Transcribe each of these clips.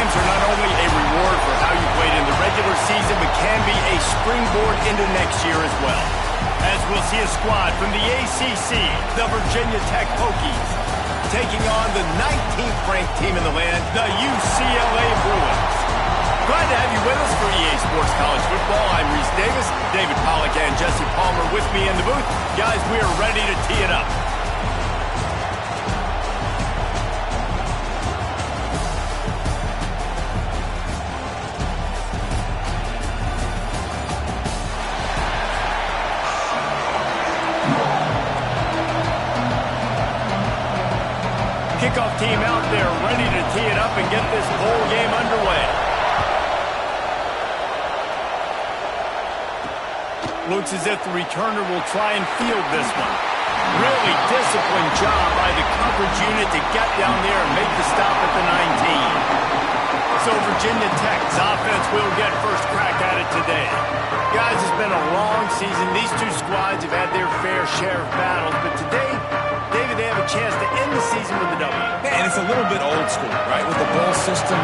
wins are not only a reward for how you played in the regular season, but can be a springboard into next year as well. As we'll see a squad from the ACC, the Virginia Tech Hokies, taking on the 19th ranked team in the land, the UCLA Bruins. Glad to have you with us for EA Sports College Football. I'm Reese Davis, David Pollack and Jesse Palmer with me in the booth. Guys, we are ready to tee it up. Kickoff team out there ready to tee it up and get this bowl game underway. Looks as if the returner will try and field this one. Really disciplined job by the coverage unit to get down there and make the stop at the 19. So Virginia Tech's offense will get first crack at it today. Guys, it's been a long season. These two squads have had their fair share of battles, but today, David, they have a chance to end the season with a W. And it's a little bit old school, right? With the bowl system,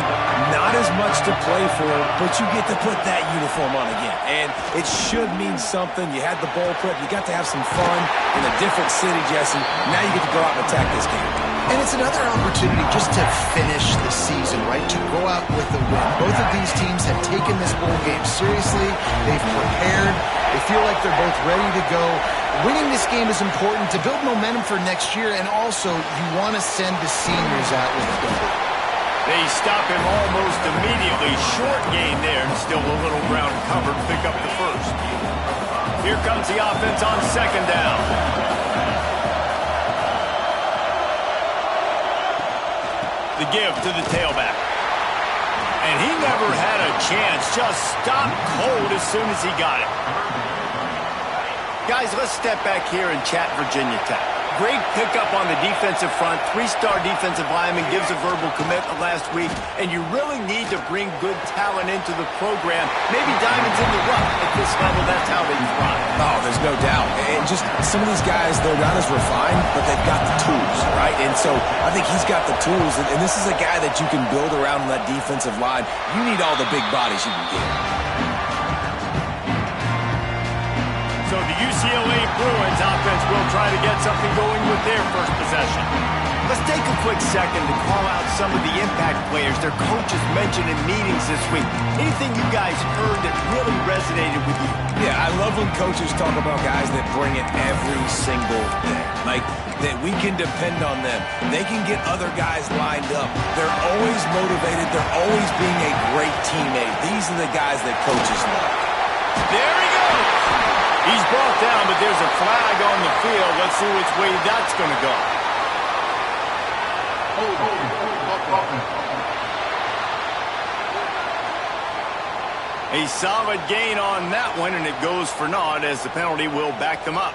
not as much to play for, but you get to put that uniform on again. And it should mean something. You had the bowl prep. You got to have some fun in a different city, Jesse. Now you get to go out and attack this game. And it's another opportunity just to finish the season, right? To go out with a win. Both of these teams have taken this bowl game seriously. They've prepared. They feel like they're both ready to go. Winning this game is important to build momentum for next year, and also you want to send the seniors out with a W. They stop him almost immediately. Short gain there, and still a little ground covered. Pick up the first. Here comes the offense on second down. The give to the tailback. And he never had a chance. Just stopped cold as soon as he got it. Guys, let's step back here and chat Virginia Tech. Great pickup on the defensive front. Three-star defensive lineman gives a verbal commitment last week, and you really need to bring good talent into the program. Maybe diamonds in the rough. At this level, that's how they thrive. Oh, there's no doubt. And just some of these guys, they're not as refined, but they've got the tools, right? And so I think he's got the tools, and this is a guy that you can build around that defensive line. You need all the big bodies you can get. So the UCLA Bruins offense will try to get something going with their first possession. Let's take a quick second to call out some of the impact players their coaches mentioned in meetings this week. Anything you guys heard that really resonated with you? Yeah, I love when coaches talk about guys that bring it every single day. Like, that we can depend on them. They can get other guys lined up. They're always motivated. They're always being a great teammate. These are the guys that coaches love. There he goes. He's brought down, but there's a flag on the field. Let's see which way that's going to go. A solid gain on that one, and it goes for naught as the penalty will back them up.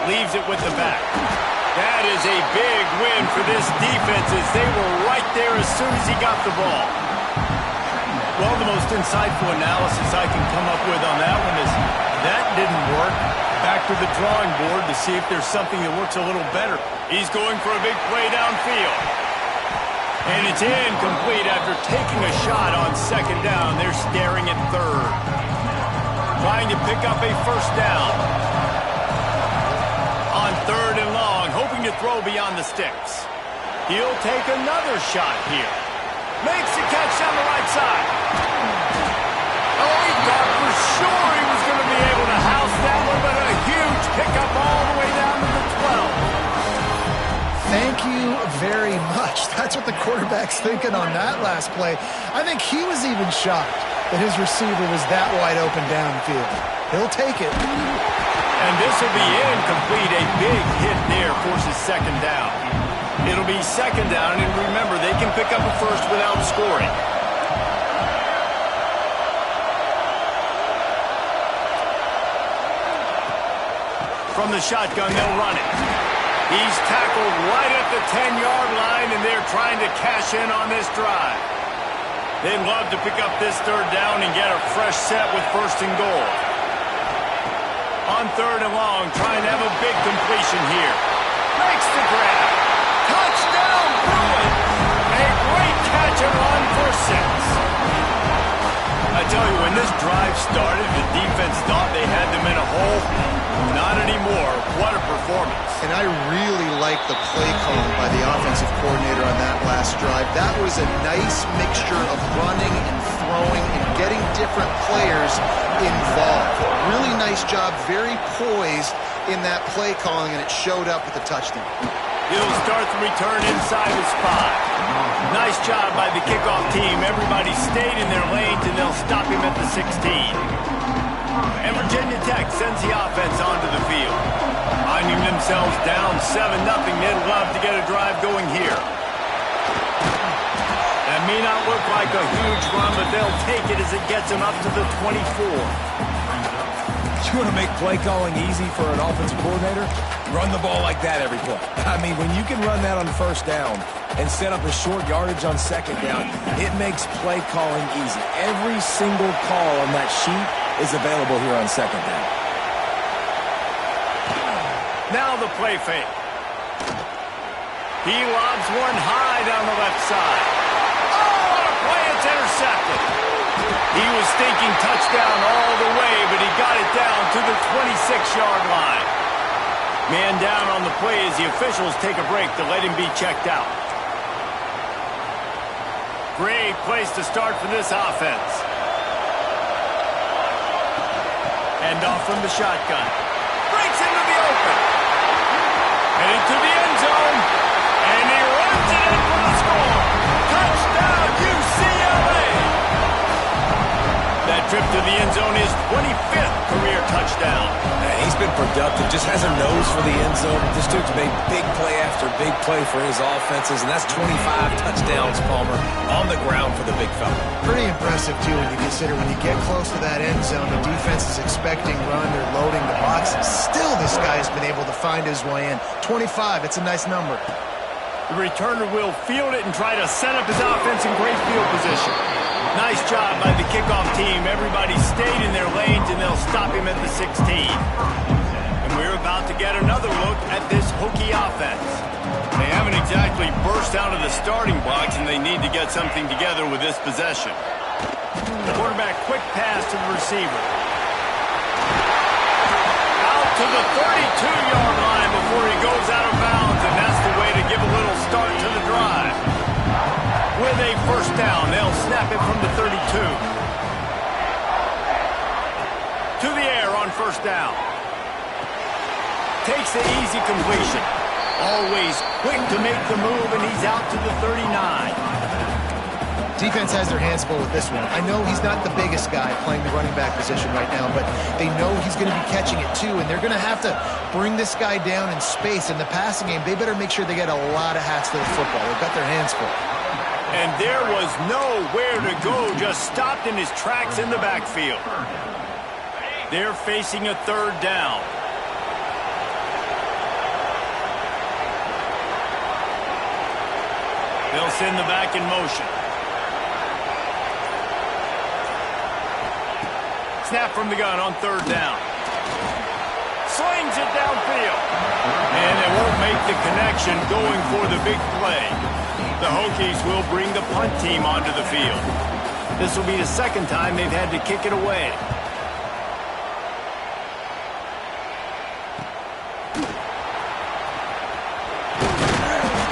Leaves it with the back. That is a big win for this defense as they were right there as soon as he got the ball. Well, the most insightful analysis I can come up with on that one is that didn't work. Back to the drawing board to see if there's something that works a little better. He's going for a big play downfield. And it's incomplete after taking a shot on second down. They're staring at third. Trying to pick up a first down. On third and long, hoping to throw beyond the sticks. He'll take another shot here. Makes the catch on the right side. Oh, he thought for sure he was going to be able to house that one, but a huge pickup all the way down to the 12. Thank you very much. That's what the quarterback's thinking on that last play. I think he was even shocked that his receiver was that wide open downfield. He'll take it. And this will be incomplete. A big hit there forces second down. It'll be second down, and remember, they can pick up a first without scoring. From the shotgun, they'll run it. He's tackled right at the 10-yard line, and they're trying to cash in on this drive. They'd love to pick up this third down and get a fresh set with 1st and goal. On 3rd and long, trying to have a big completion here. Makes the grab. Touchdown, Bruins! A great catch and run for 6. I tell you, when this drive started, the defense thought they had them in a hole. Not anymore. What a performance. And I really like the play call by the offensive coordinator on that last drive. That was a nice mixture of running and throwing and getting different players involved. Really nice job, very poised in that play calling, and it showed up with a touchdown. He'll start the return inside the spot. Nice job by the kickoff team. Everybody stayed in their lanes, and they'll stop him at the 16. And Virginia Tech sends the offense onto the field. Finding themselves down 7-0, they'd love to get a drive going here. That may not look like a huge run, but they'll take it as it gets them up to the 24. You want to make play calling easy for an offensive coordinator? Run the ball like that every play. I mean, when you can run that on 1st down and set up a short yardage on 2nd down, it makes play calling easy. Every single call on that sheet is available here on 2nd down. Now the play fake. He lobs one high down the left side. Oh, what a play! It's intercepted. He was thinking touchdown all the way, but he got it down to the 26-yard line. Man down on the play as the officials take a break to let him be checked out. Great place to start for this offense. Hand off from the shotgun. Breaks into the open. Headed to the end zone. And he runs it in for the score. Touchdown, UCLA. That trip to the end zone is 25th career touchdown. He's been productive, just has a nose for the end zone. This dude's made big play after big play for his offenses, and that's 25 touchdowns, Palmer, on the ground for the big fella. Pretty impressive, too, when you consider when you get close to that end zone, the defense is expecting run, they're loading the boxes. Still, this guy has been able to find his way in. 25, it's a nice number. The returner will field it and try to set up his offense in great field position. Nice job by the kickoff team. Everybody stayed in their lanes, and they'll stop him at the 16. And we're about to get another look at this Hokie offense. They haven't exactly burst out of the starting blocks, and they need to get something together with this possession. The quarterback quick pass to the receiver. Out to the 32-yard line before he goes out of bounds, and that's the way to give a little start to the drive. With a 1st down, they'll snap it from the 32. To the air on 1st down. Takes the easy completion. Always quick to make the move, and he's out to the 39. Defense has their hands full with this one. I know he's not the biggest guy playing the running back position right now, but they know he's going to be catching it too, and they're going to have to bring this guy down in space. In the passing game, they better make sure they get a lot of hats to the football. They've got their hands full. And there was nowhere to go, just stopped in his tracks in the backfield. They're facing a 3rd down. They'll send the back in motion. Snap from the gun on 3rd down. Slings it downfield. And they won't make the connection going for the big play. The Hokies will bring the punt team onto the field. This will be the 2nd time they've had to kick it away.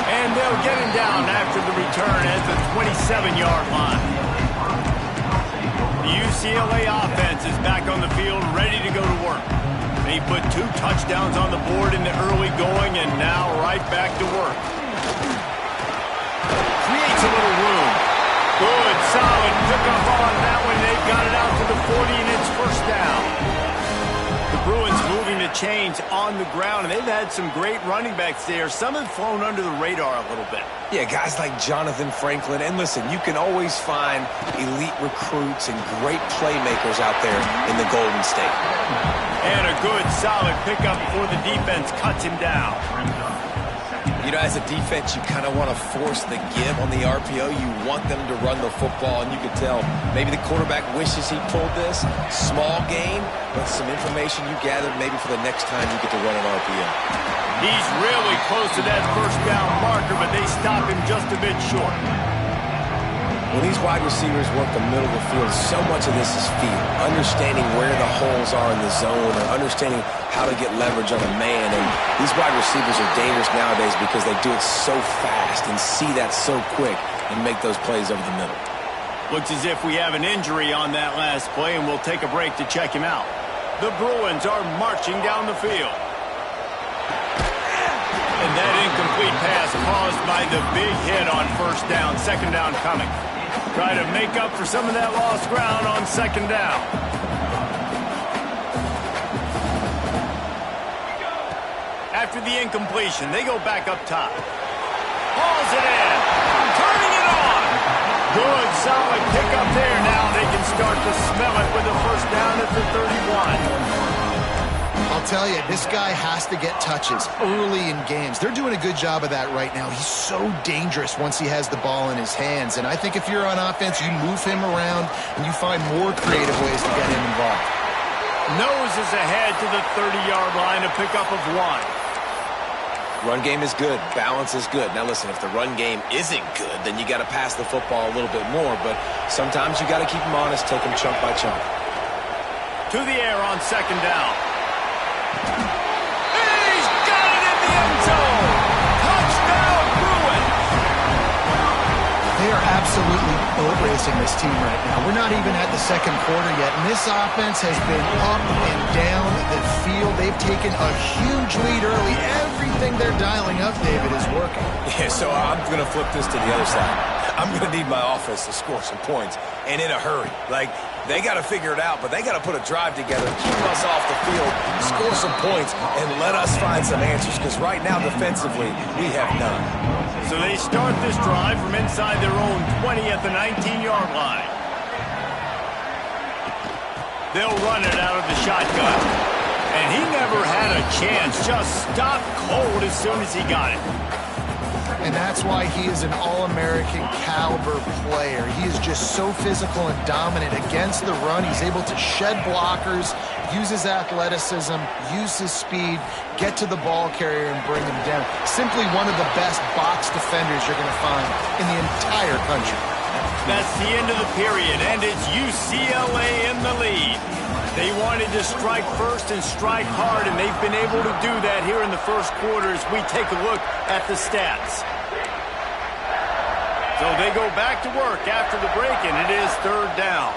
And they'll get him down after the return at the 27-yard line. The UCLA offense is back on the field, ready to go to work. They put 2 touchdowns on the board in the early going, and now right back to work. Creates a little room. Good, solid pickup on that one. They've got it out to the 40, and it's 1st down. The Bruins moving the chains on the ground, and they've had some great running backs there. Some have flown under the radar a little bit. Yeah, guys like Jonathan Franklin. And listen, you can always find elite recruits and great playmakers out there in the Golden State. And a good, solid pickup before the defense cuts him down. You know, as a defense, you kind of want to force the give on the RPO. You want them to run the football, and you can tell maybe the quarterback wishes he pulled this. Small gain, but some information you gathered maybe for the next time you get to run an RPO. He's really close to that first down marker, but they stop him just a bit short. When these wide receivers work the middle of the field, so much of this is feel. Understanding where the holes are in the zone or understanding how to get leverage on a man. And these wide receivers are dangerous nowadays because they do it so fast and see that so quick and make those plays over the middle. Looks as if we have an injury on that last play, and we'll take a break to check him out. The Bruins are marching down the field. And that incomplete pass caused by the big hit on first down. Second down coming. Try to make up for some of that lost ground on second down. After the incompletion, they go back up top. Hauls it in. Turning it on. Good, solid pickup there. Now they can start to smell it with a first down at the 31. I'll tell you, this guy has to get touches early in games. They're doing a good job of that right now. He's so dangerous once he has the ball in his hands. And I think if you're on offense, you move him around and you find more creative ways to get him involved. Noses ahead to the 30-yard line, a pickup of 1. Run game is good. Balance is good. Now, listen, if the run game isn't good, then you got to pass the football a little bit more. But sometimes you got to keep them honest, take them chunk by chunk. To the air on second down. He's got it in the end zone. Touchdown, Bruins. They are absolutely boat racing this team right now. We're not even at the second quarter yet, and this offense has been up and down the field. They've taken a huge lead early. Everything they're dialing up, David, is working. Yeah, so I'm going to flip this to the other side. I'm going to need my offense to score some points, and in a hurry. Like, they got to figure it out, but they got to put a drive together, keep us off the field, score some points, and let us find some answers, because right now, defensively, we have none. So they start this drive from inside their own 20 at the 19-yard line. They'll run it out of the shotgun. And he never had a chance, just stopped cold as soon as he got it. And that's why he is an All-American caliber player. He is just so physical and dominant against the run. He's able to shed blockers, use his athleticism, use his speed, get to the ball carrier and bring him down. Simply one of the best box defenders you're going to find in the entire country. That's the end of the period, and it's UCLA in the lead. They wanted to strike first and strike hard, and they've been able to do that here in the first quarter as we take a look at the stats. So they go back to work after the break, and it is third down.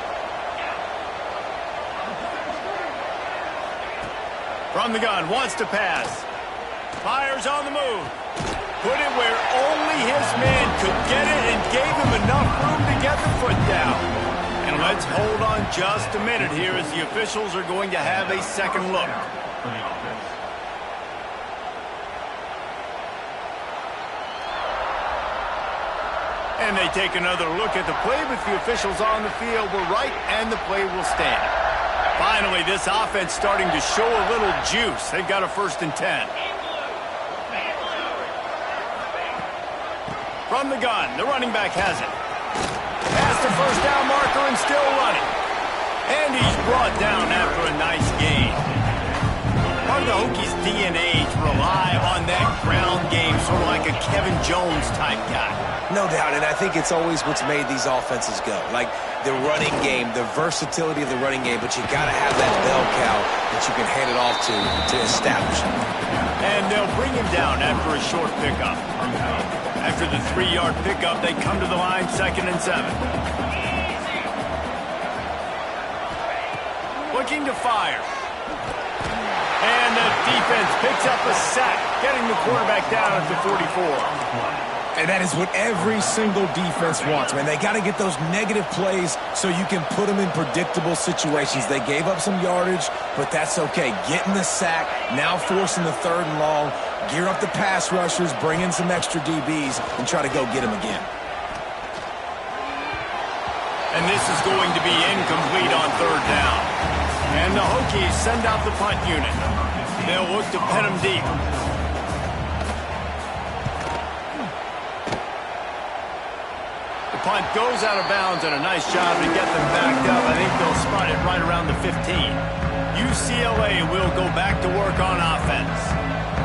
From the gun, wants to pass. Fires on the move. Put it where only his man could get it and gave him enough room to get the foot down. And let's hold on just a minute here as the officials are going to have a second look. And they take another look at the play, but the officials on the field were right, and the play will stand. Finally, this offense starting to show a little juice. They've got a 1st and 10. From the gun, the running back has it. Past the first down marker and still running. And he's brought down after a nice gain. Part of the Hokies' DNA to rely on that ground game, sort of like a Kevin Jones type guy. No doubt, and I think it's always what's made these offenses go. Like the running game, the versatility of the running game, but you got to have that bell cow that you can hand it off to establish it. And they'll bring him down after a short pickup. After the 3-yard pickup, they come to the line, 2nd and 7. Looking to fire. And the defense picks up a sack, getting the quarterback down at the 44. And that is what every single defense wants, man. They got to get those negative plays so you can put them in predictable situations. They gave up some yardage, but that's okay. Getting the sack, now forcing the 3rd and long, gear up the pass rushers, bring in some extra DBs, and try to go get them again. And this is going to be incomplete on 3rd down. And the Hokies send out the punt unit. They'll look to pin him deep. punt goes out of bounds, and a nice job to get them backed up. I think they'll spot it right around the 15. UCLA will go back to work on offense.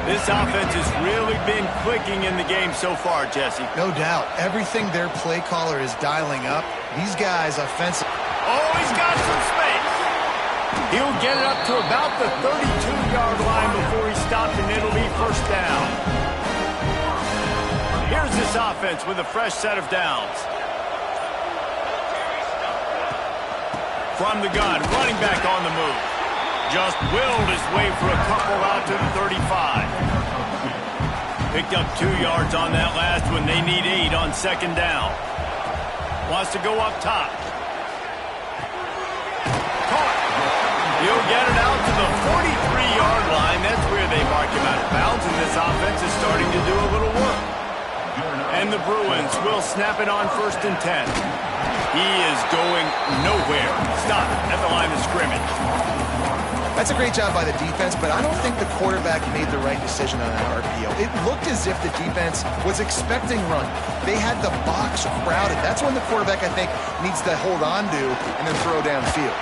This offense has really been clicking in the game so far, Jesse. No doubt. Everything their play caller is dialing up. These guys offensive. Oh, he's got some space. He'll get it up to about the 32-yard line before he stopped, and it'll be first down. Here's this offense with a fresh set of downs. From the gun, running back on the move. Just willed his way for a couple out to the 35. Picked up 2 yards on that last one. They need 8 on second down. Wants to go up top. Caught. He'll get it out to the 43-yard line. That's where they mark him out of bounds, and this offense is starting to do a little work. And the Bruins will snap it on 1st and 10. He is going nowhere. Stop at the line of scrimmage. That's a great job by the defense, but I don't think the quarterback made the right decision on that RPO. It looked as if the defense was expecting run. They had the box crowded. That's when the quarterback, I think, needs to hold on to and then throw downfield.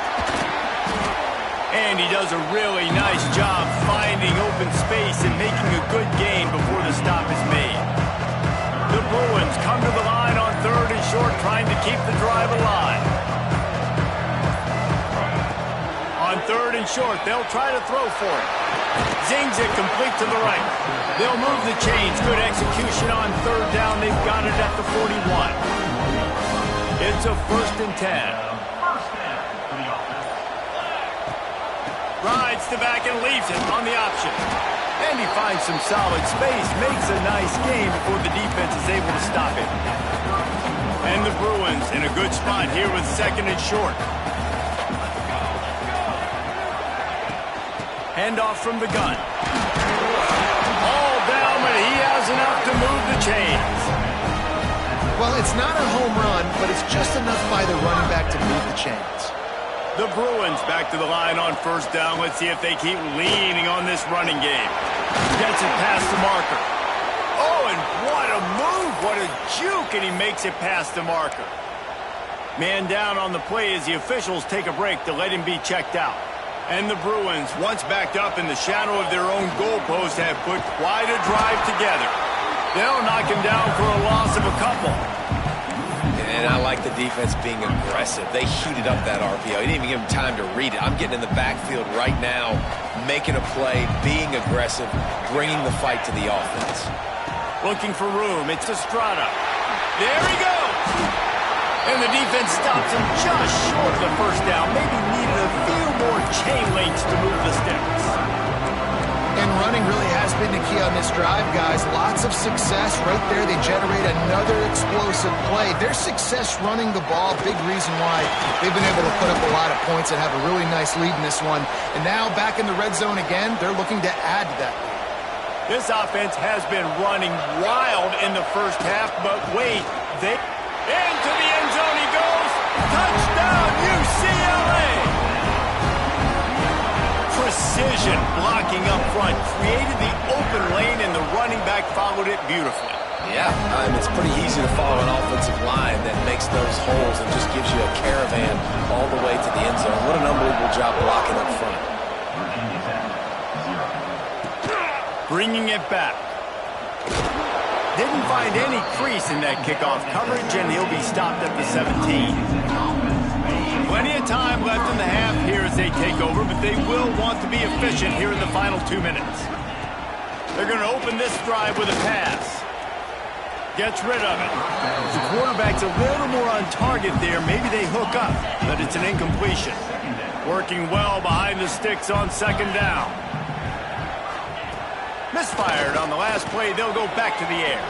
And he does a really nice job finding open space and making a good gain before the stop is made. The Bruins come to the line on 3rd and short, trying to keep the drive alive. On 3rd and short, they'll try to throw for it. Zings it complete to the right. They'll move the chains. Good execution on 3rd down. They've got it at the 41. It's a 1st and 10. Rides the back and leaves it on the option. And he finds some solid space, makes a nice game before the defense is able to stop it. And the Bruins in a good spot here with 2nd and short. Handoff from the gun. All down, but he has enough to move the chains. Well, it's not a home run, but it's just enough by the running back to move the chains. The Bruins back to the line on 1st down. Let's see if they keep leaning on this running game. Gets it past the marker. Oh, and what a move. What a juke, and he makes it past the marker. Man down on the play as the officials take a break to let him be checked out. And the Bruins, once backed up in the shadow of their own goalpost, have put quite a drive together. They'll knock him down for a loss of a couple. And I like the defense being aggressive. They heated up that RPO. He didn't even give him time to read it. I'm getting in the backfield right now, making a play, being aggressive, bringing the fight to the offense. Looking for room. It's Estrada. There he goes. And the defense stops him just short of the 1st down. Maybe needed a few more chain links to move the sticks. And running really has been the key on this drive, guys. Lots of success right there. They generate another explosive play. Their success running the ball, big reason why they've been able to put up a lot of points and have a really nice lead in this one. And now back in the red zone again, they're looking to add to that lead. This offense has been running wild in the 1st half, but wait, they... Into the end zone he goes. Touchdown, UCLA! Precision blocking up front created the open lane, and the running back followed it beautifully. Yeah, it's pretty easy to follow an offensive line that makes those holes and just gives you a caravan all the way to the end zone. What an unbelievable job blocking up front. Bringing it back. Didn't find any crease in that kickoff coverage, and he'll be stopped at the 17. Plenty of time left in the half here as they take over, but they will want to be efficient here in the final 2 minutes. They're going to open this drive with a pass. Gets rid of it. The quarterback's a little more on target there. Maybe they hook up, but it's an incompletion. Working well behind the sticks on 2nd down. Misfired on the last play. They'll go back to the air.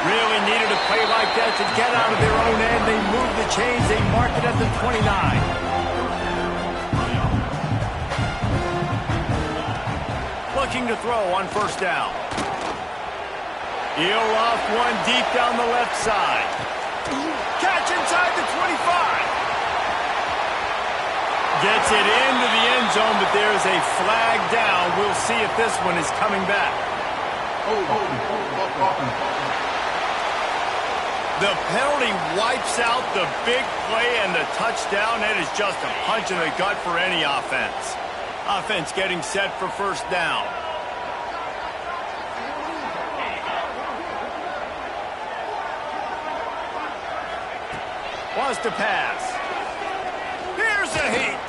Really needed a play like that to get out of their own end. They move the chains. They mark it at the 29. Looking to throw on 1st down. He'll off one deep down the left side. Catch inside the 25. Gets it into the end zone, but there's a flag down. We'll see if this one is coming back. The penalty wipes out the big play and the touchdown. That is just a punch in the gut for any offense. Offense getting set for first down. Wants to pass. Here's a heat.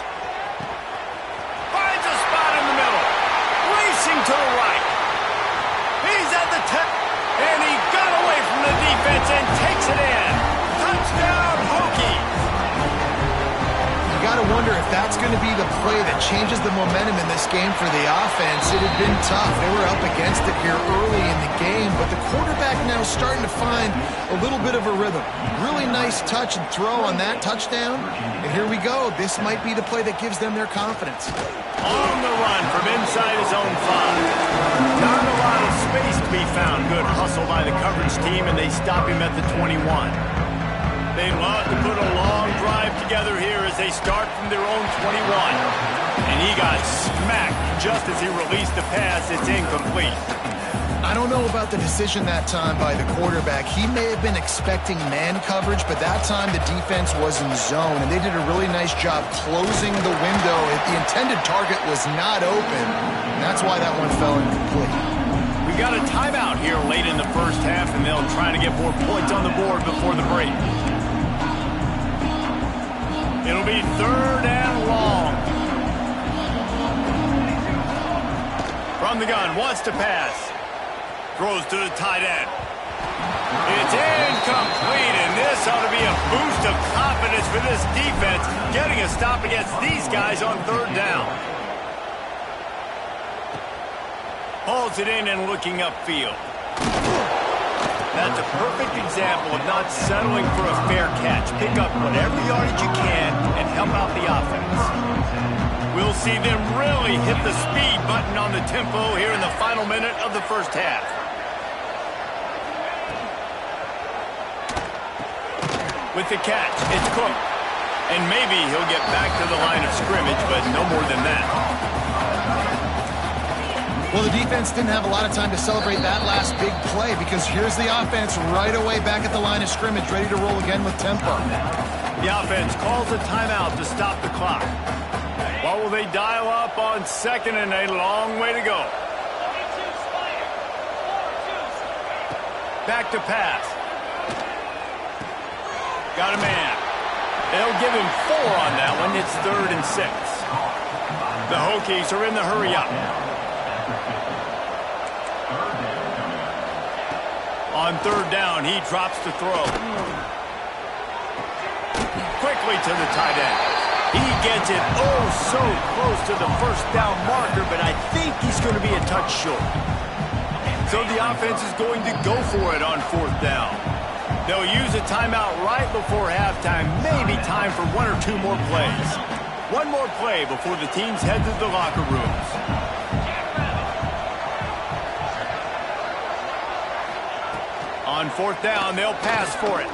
Finds a spot in the middle. Racing to the right. He's at the 10. And he got away from the defense and takes it in. Touchdown, Hokies. You got to wonder if that's going to be the play that changes the momentum in this game for the offense. It had been tough. They were up against it here early in the game, but the quarterback now starting to find a little bit of a rhythm. Really nice touch and throw on that touchdown. And here we go. This might be the play that gives them their confidence. On the run from inside his own 5. Not a lot of space to be found. Good hustle by the coverage team, and they stop him at the 21. They'd love to put a long drive together here as they start from their own 21. And he got smacked just as he released the pass. It's incomplete. I don't know about the decision that time by the quarterback. He may have been expecting man coverage, but that time the defense was in zone, and they did a really nice job closing the window. The intended target was not open, and that's why that one fell incomplete. We got a timeout here late in the first half, and they'll try to get more points on the board before the break. It'll be 3rd and long. From the gun, wants to pass. Throws to the tight end. It's incomplete, and this ought to be a boost of confidence for this defense, getting a stop against these guys on 3rd down. Pulls it in and looking upfield. That's a perfect example of not settling for a fair catch. Pick up whatever yardage you can and help out the offense. We'll see them really hit the speed button on the tempo here in the final minute of the first half. With the catch, it's Cook. And maybe he'll get back to the line of scrimmage, but no more than that. Well, the defense didn't have a lot of time to celebrate that last big play because here's the offense right away back at the line of scrimmage, ready to roll again with tempo. The offense calls a timeout to stop the clock. What will they dial up on 2nd and a long way to go? Back to pass. Got a man. They'll give him 4 on that one. It's 3rd and 6. The Hokies are in the hurry up. On 3rd down, he drops to throw. Quickly to the tight end. He gets it oh so close to the first down marker, but I think he's going to be a touch short. So the offense is going to go for it on 4th down. They'll use a timeout right before halftime. Maybe time for 1 or 2 more plays. One more play before the teams head to the locker rooms. On 4th down, they'll pass for it.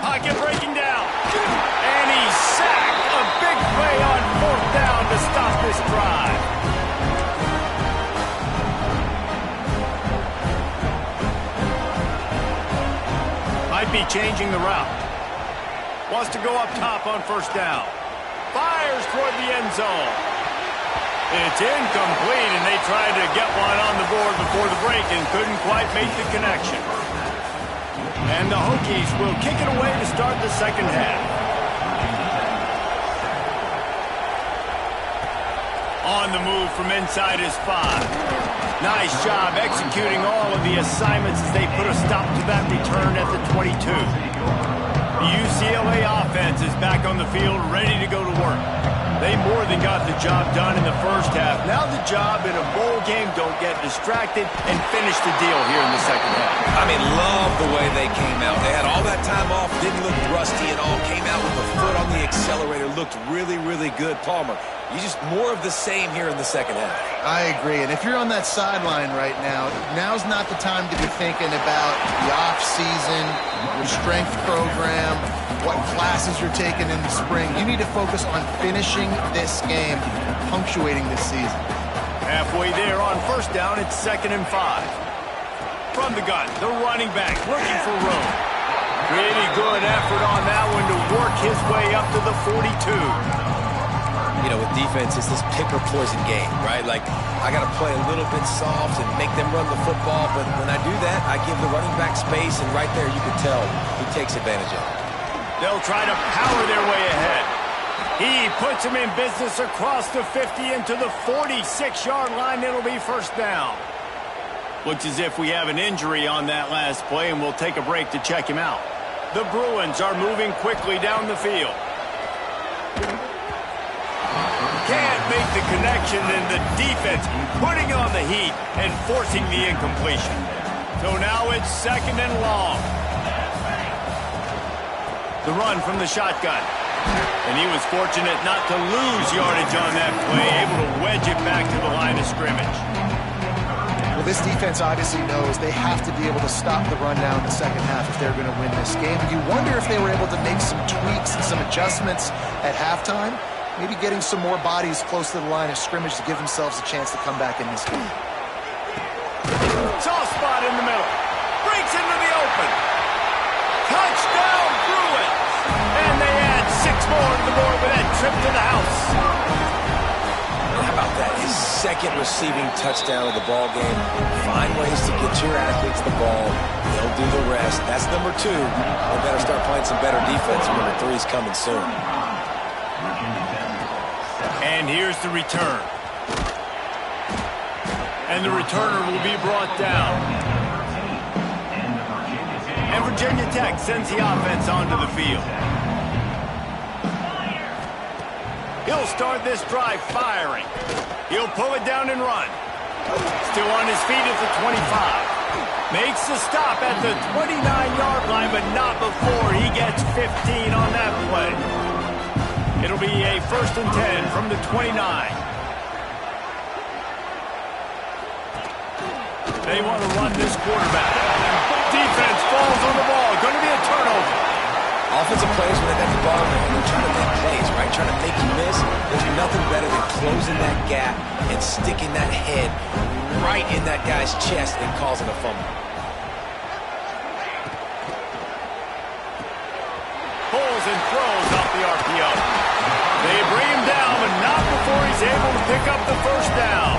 Pocket breaking down. And he's sacked. A big play on 4th down to stop this drive. Might be changing the route. Wants to go up top on 1st down. Fires toward the end zone. It's incomplete, and they tried to get one on the board before the break and couldn't quite make the connection. And the Hokies will kick it away to start the second half. On the move from inside his 5. Nice job executing all of the assignments as they put a stop to that return at the 22. The UCLA offense is back on the field, ready to go to work. They more than got the job done in the first half. Now the job in a bowl game, don't get distracted and finish the deal here in the second half. I mean, love the way they came out. They had all that time off, didn't look rusty at all, came out with a foot on the accelerator, looked really, really good. Palmer, you just more of the same here in the second half. I agree, and if you're on that sideline right now, now's not the time to be thinking about the off-season, your strength program, what classes you're taking in the spring. You need to focus on finishing this game, punctuating this season. Halfway there on 1st down, it's 2nd and 5. From the gun, the running back looking for room. Pretty good effort on that one to work his way up to the 42. You know, with defense, it's this pick or poison game, right? Like, I got to play a little bit soft and make them run the football, but when I do that, I give the running back space, and right there you can tell he takes advantage of it. They'll try to power their way ahead. He puts him in business across the 50 into the 46-yard line. It'll be first down. Looks as if we have an injury on that last play, and we'll take a break to check him out. The Bruins are moving quickly down the field. Can't make the connection, and the defense putting on the heat and forcing the incompletion. So now it's second and long. The run from the shotgun. And he was fortunate not to lose yardage on that play, able to wedge it back to the line of scrimmage. Well, this defense obviously knows they have to be able to stop the run now in the second half if they're going to win this game. You wonder if they were able to make some tweaks and some adjustments at halftime, maybe getting some more bodies close to the line of scrimmage to give themselves a chance to come back in this game. Soft spot in the middle. Breaks into the open. Touchdown, Bruins! And they add 6 more to the board with that trip to the house. How about that? His second receiving touchdown of the ball game. Find ways to get your athletes the ball. They'll do the rest. That's number 2. We better start playing some better defense. Number 3 is coming soon. And here's the return. And the returner will be brought down. And Virginia Tech sends the offense onto the field. He'll start this drive firing. He'll pull it down and run. Still on his feet at the 25. Makes the stop at the 29-yard line, but not before he gets 15 on that play. It'll be a 1st and 10 from the 29. They want to run this quarterback. Defense falls on the ball. Going to be a turnover. Offensive players, when they got the ball in their hand, they're trying to make plays, right? Trying to make you miss. There's nothing better than closing that gap and sticking that head right in that guy's chest and causing a fumble. Pulls and throws off the RPO. They bring him down, but not before he's able to pick up the first down.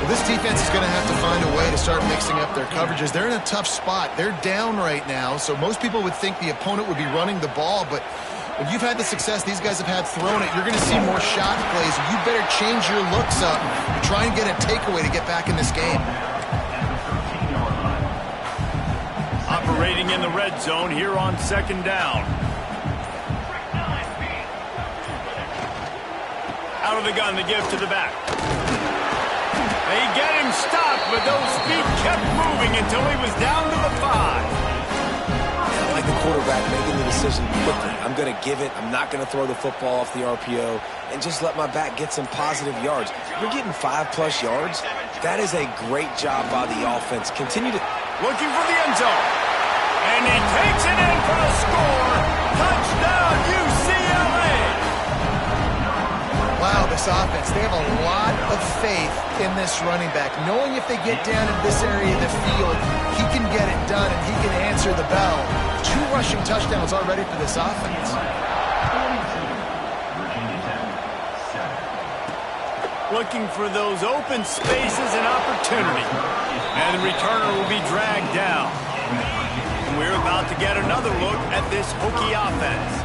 Well, this defense is going to have to find a way to start mixing up their coverages. They're in a tough spot. They're down right now, so most people would think the opponent would be running the ball, but when you've had the success these guys have had throwing it, you're going to see more shot plays. You better change your looks up and try and get a takeaway to get back in this game. Operating in the red zone here on 2nd down. Out of the gun, the give to the back. They get him stopped, but those feet kept moving until he was down to the 5. I like the quarterback making the decision quickly. I'm going to give it. I'm not going to throw the football off the RPO and just let my back get some positive yards. You're getting 5+ yards. That is a great job by the offense. Continue to... Looking for the end zone. And he takes it in for a score. Touchdown, UCLA. Wow, this offense, they have a lot of faith in this running back, knowing if they get down in this area of the field, he can get it done and he can answer the bell. 2 rushing touchdowns already for this offense. Looking for those open spaces and opportunity. And the returner will be dragged down. And we're about to get another look at this Hokie offense.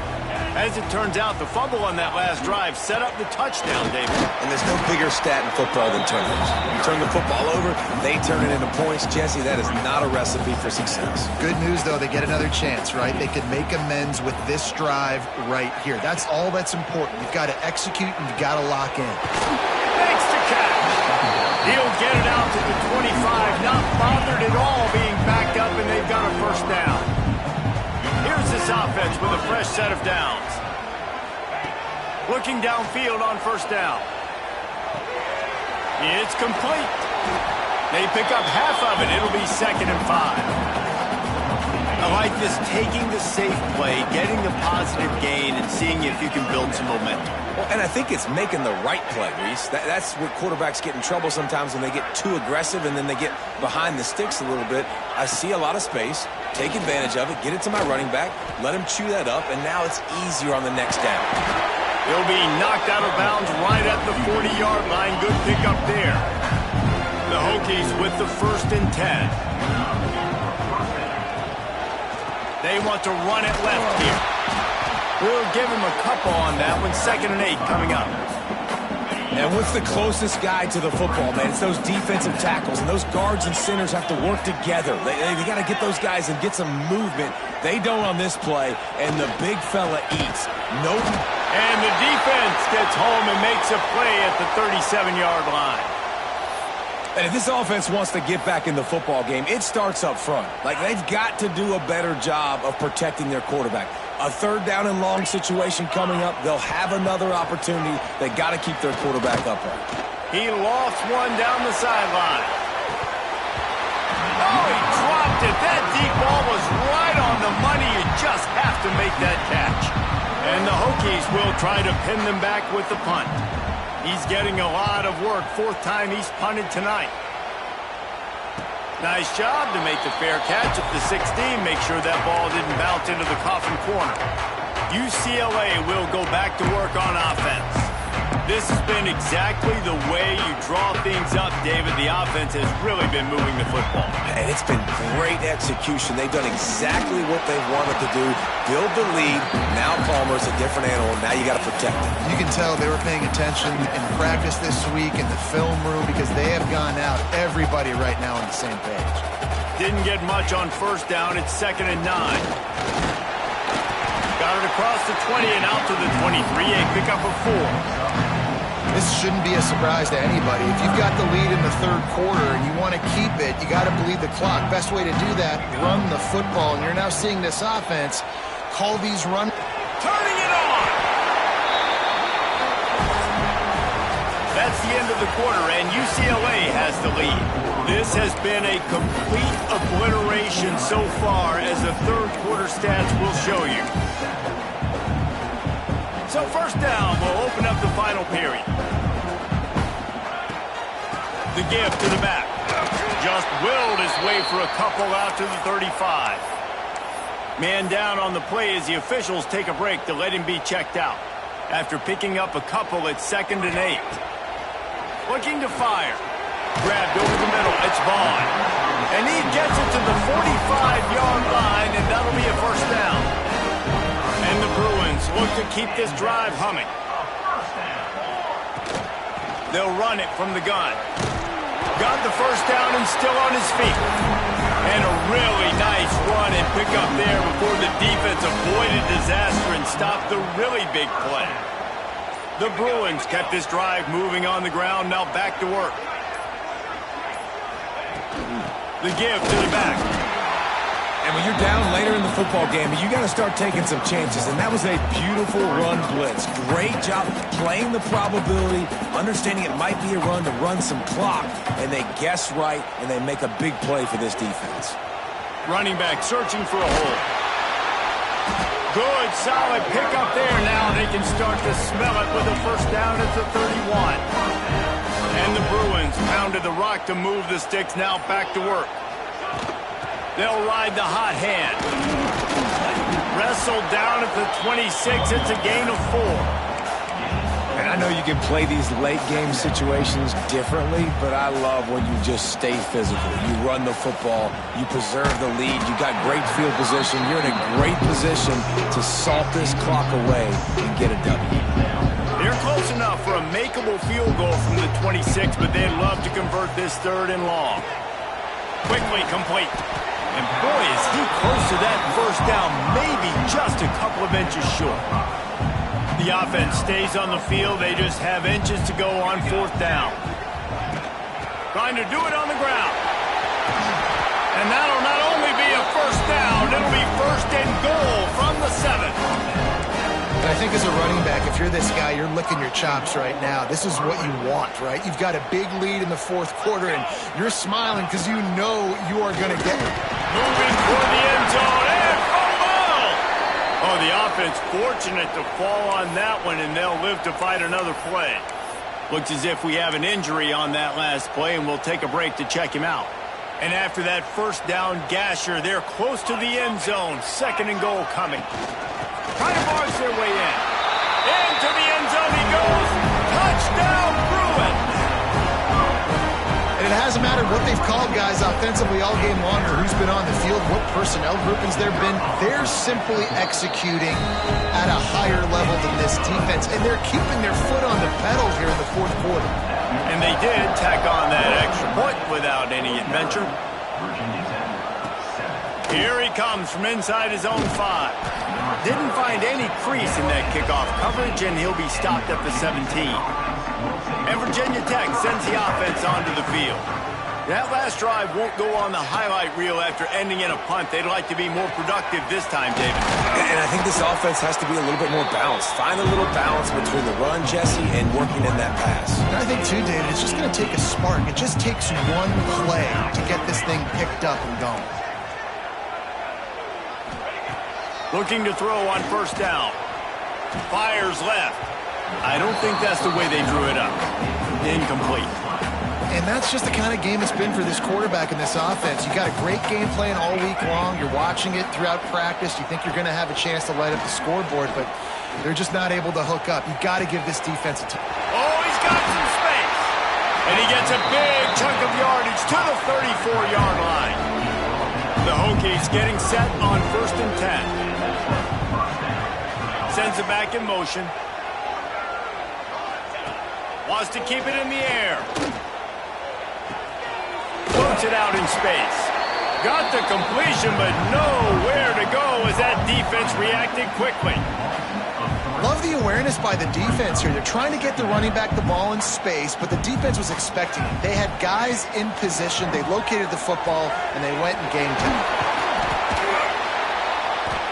As it turns out, the fumble on that last drive set up the touchdown, David. And there's no bigger stat in football than turnovers. You turn the football over, they turn it into points. Jesse, that is not a recipe for success. Good news, though, they get another chance, right? They can make amends with this drive right here. That's all that's important. You've got to execute and you've got to lock in. Makes the catch. He'll get it out to the 25, not bothered at all being backed up, and they've got a first down. Here's this offense with a fresh set of downs. Looking downfield on first down. It's complete. They pick up half of it. It'll be 2nd and 5. I like this, taking the safe play, getting the positive gain, and seeing if you can build some momentum. Well, And I think it's making the right play, Reese. That's what quarterbacks get in trouble sometimes when they get too aggressive and then they get behind the sticks a little bit. I see a lot of space, take advantage of it, get it to my running back, let him chew that up, and now it's easier on the next down. He'll be knocked out of bounds right at the 40-yard line. Good pickup there. The Hokies with the 1st and 10. They want to run it left here. We'll give him a couple on that one. 2nd and 8 coming up. And what's the closest guy to the football, man? It's those defensive tackles, and those guards and centers have to work together. They got to get those guys and get some movement. They don't on this play, and the big fella eats. Nope. And the defense gets home and makes a play at the 37-yard line. And if this offense wants to get back in the football game, it starts up front. Like, they've got to do a better job of protecting their quarterback. A 3rd down and long situation coming up. They'll have another opportunity. They got to keep their quarterback upright. He lost one down the sideline. Oh, he dropped it. That deep ball was right on the money. You just have to make that catch. And the Hokies will try to pin them back with the punt. He's getting a lot of work. 4th time he's punted tonight. Nice job to make the fair catch at the 16. Make sure that ball didn't bounce into the coffin corner. UCLA will go back to work on offense. This has been exactly the way you draw things up, David. The offense has really been moving the football. And it's been great execution. They've done exactly what they wanted to do. Build the lead. Now Palmer's a different animal. Now you got to protect him. You can tell they were paying attention in practice this week in the film room because they have gone out, everybody right now on the same page. Didn't get much on 1st down. It's 2nd and 9. Got it across the 20 and out to the 23. A pickup of 4. This shouldn't be a surprise to anybody. If you've got the lead in the 3rd quarter and you want to keep it, you got to bleed the clock. Best way to do that, run the football. And you're now seeing this offense call these run. Turning it on! That's the end of the quarter, and UCLA has the lead. This has been a complete obliteration so far, as the 3rd quarter stats will show you. So 1st down will open up the final period. The give to the back. Just willed his way for a couple out to the 35. Man down on the play as the officials take a break to let him be checked out. After picking up a couple at 2nd and 8. Looking to fire. Grabbed over the middle. It's Vaughn. And he gets it to the 45-yard line, and that'll be a 1st down. And the Bruins look to keep this drive humming. They'll run it from the gun. Got the 1st down and still on his feet. And a really nice run and pick up there before the defense avoided disaster and stopped the really big play. The Bruins kept this drive moving on the ground. Now back to work. The give to the back. And when you're down later in the football game, you got to start taking some chances. And that was a beautiful run blitz. Great job playing the probability, understanding it might be a run to run some clock. And they guess right, and they make a big play for this defense. Running back searching for a hole. Good, solid pickup there. Now they can start to smell it with a 1st down at the 31. And the Bruins pounded the rock to move the sticks. Now back to work. They'll ride the hot hand. Wrestled down at the 26. It's a gain of 4. And I know you can play these late-game situations differently, but I love when you just stay physical. You run the football. You preserve the lead. You got great field position. You're in a great position to salt this clock away and get a W. They're close enough for a makeable field goal from the 26, but they'd love to convert this 3rd and long. Quickly complete. And boy, is he close to that 1st down, maybe just a couple of inches short. The offense stays on the field. They just have inches to go on 4th down. Trying to do it on the ground. And that'll not only be a 1st down, it'll be 1st and goal from the 7. And I think as a running back, if you're this guy, you're licking your chops right now. This is what you want, right? You've got a big lead in the 4th quarter, and you're smiling because you know you are going to get it. Moving toward the end zone, and fumble! Oh, the offense fortunate to fall on that one, and they'll live to fight another play. Looks as if we have an injury on that last play, and we'll take a break to check him out. And after that first down gasher, they're close to the end zone. 2nd and goal coming. Trying to barge their way in. Into the end zone he goes. Touchdown, Bruins! And it hasn't mattered what they've called guys offensively all game long or who's been on the field, what personnel groupings there have been. They're simply executing at a higher level than this defense, and they're keeping their foot on the pedal here in the 4th quarter. And they did tack on that extra point without any adventure. Here he comes from inside his own 5. Didn't find any crease in that kickoff coverage, and he'll be stopped at the 17. And Virginia Tech sends the offense onto the field. That last drive won't go on the highlight reel after ending in a punt. They'd like to be more productive this time, David. And I think this offense has to be a little bit more balanced. Find a little balance between the run, Jesse, and working in that pass. And I think, too, David, it's just going to take a spark. It just takes one play to get this thing picked up and going. Looking to throw on 1st down. Fires left. I don't think that's the way they drew it up. Incomplete. And that's just the kind of game it's been for this quarterback in this offense. You got a great game plan all week long. You're watching it throughout practice. You think you're going to have a chance to light up the scoreboard, but they're just not able to hook up. You got to give this defense a time. Oh, he's got some space. And he gets a big chunk of yardage to the 34-yard line. The Hokies getting set on 1st and 10. Sends it back in motion. Wants to keep it in the air. Floats it out in space. Got the completion, but nowhere to go as that defense reacted quickly. Love the awareness by the defense here. They're trying to get the running back the ball in space, but the defense was expecting it. They had guys in position. They located the football, and they went and gained time.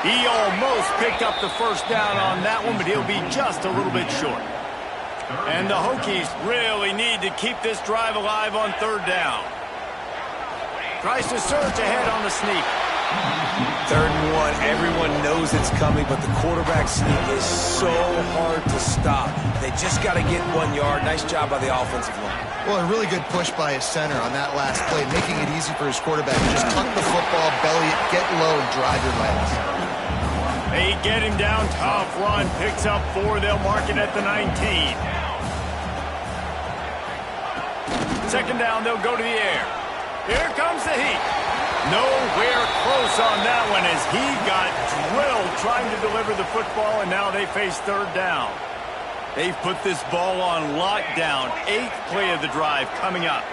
He almost picked up the 1st down on that one, but he'll be just a little bit short. And the Hokies really need to keep this drive alive on 3rd down. Tries to surge ahead on the sneak. 3rd and 1. Everyone knows it's coming, but the quarterback sneak is so hard to stop. They just got to get 1 yard. Nice job by the offensive line. Well, a really good push by his center on that last play, making it easy for his quarterback to just tuck the football, belly it, get low, and drive your legs. They get him down. Tough run. Picks up 4. They'll mark it at the 19. 2nd down. They'll go to the air. Here comes the heat. Nowhere close on that one as he got drilled trying to deliver the football, and now they face 3rd down. They've put this ball on lockdown. 8th play of the drive coming up.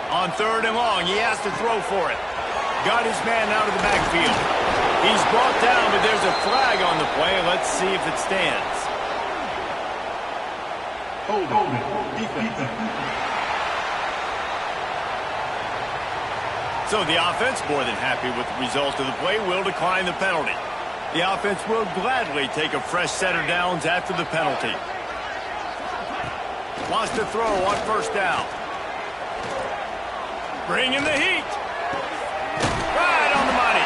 On 3rd and long, he has to throw for it. Got his man out of the backfield. He's brought down, but there's a flag on the play. Let's see if it stands. So the offense, more than happy with the result of the play, will decline the penalty. The offense will gladly take a fresh set of downs after the penalty. Wants to throw on 1st down. Bringing the heat. Right on the money.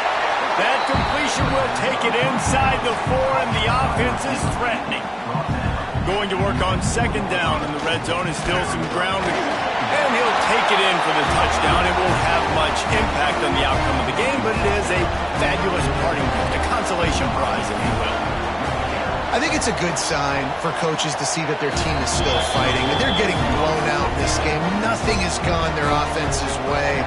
That completion will take it inside the 4, and the offense is threatening. Going to work on 2nd down in the red zone is still some ground. And he'll take it in for the touchdown. It won't have much impact on the outcome of the game, but it is a fabulous parting gift, a consolation prize, if you will. I think it's a good sign for coaches to see that their team is still fighting. They're getting blown out in this game. Nothing has gone their offense's way.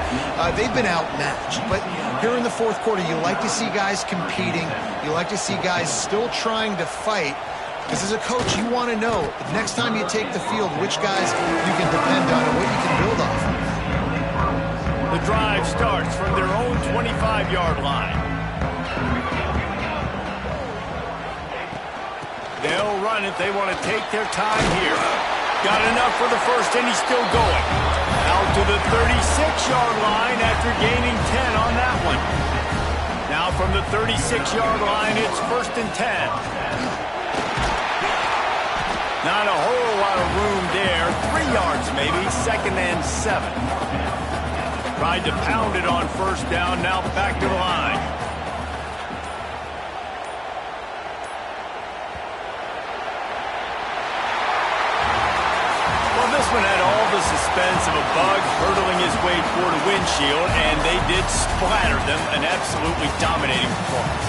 They've been outmatched. But here in the 4th quarter, you like to see guys competing. You like to see guys still trying to fight. Because as a coach, you want to know, the next time you take the field, which guys you can depend on and what you can build off of. The drive starts from their own 25-yard line. They'll run it. They want to take their time here. Got enough for the 1st, and he's still going. Out to the 36-yard line after gaining 10 on that one. Now from the 36-yard line, it's 1st and 10. Not a whole lot of room there. 3 yards maybe. 2nd and 7. Tried to pound it on 1st down. Now back to the line. one had all the suspense of a bug hurtling his way toward a windshield, and they did splatter them, an absolutely dominating performance.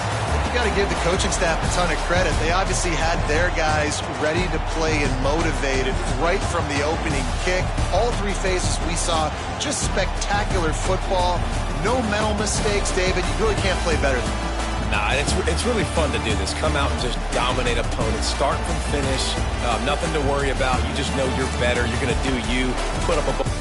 You got to give the coaching staff a ton of credit. They obviously had their guys ready to play and motivated right from the opening kick. All three phases we saw just spectacular football. No mental mistakes, David. You really can't play better than that. Nah, it's really fun to do this. Come out and just dominate opponents. Start from finish. Nothing to worry about. You just know you're better. You're going to do you. Put up a ball.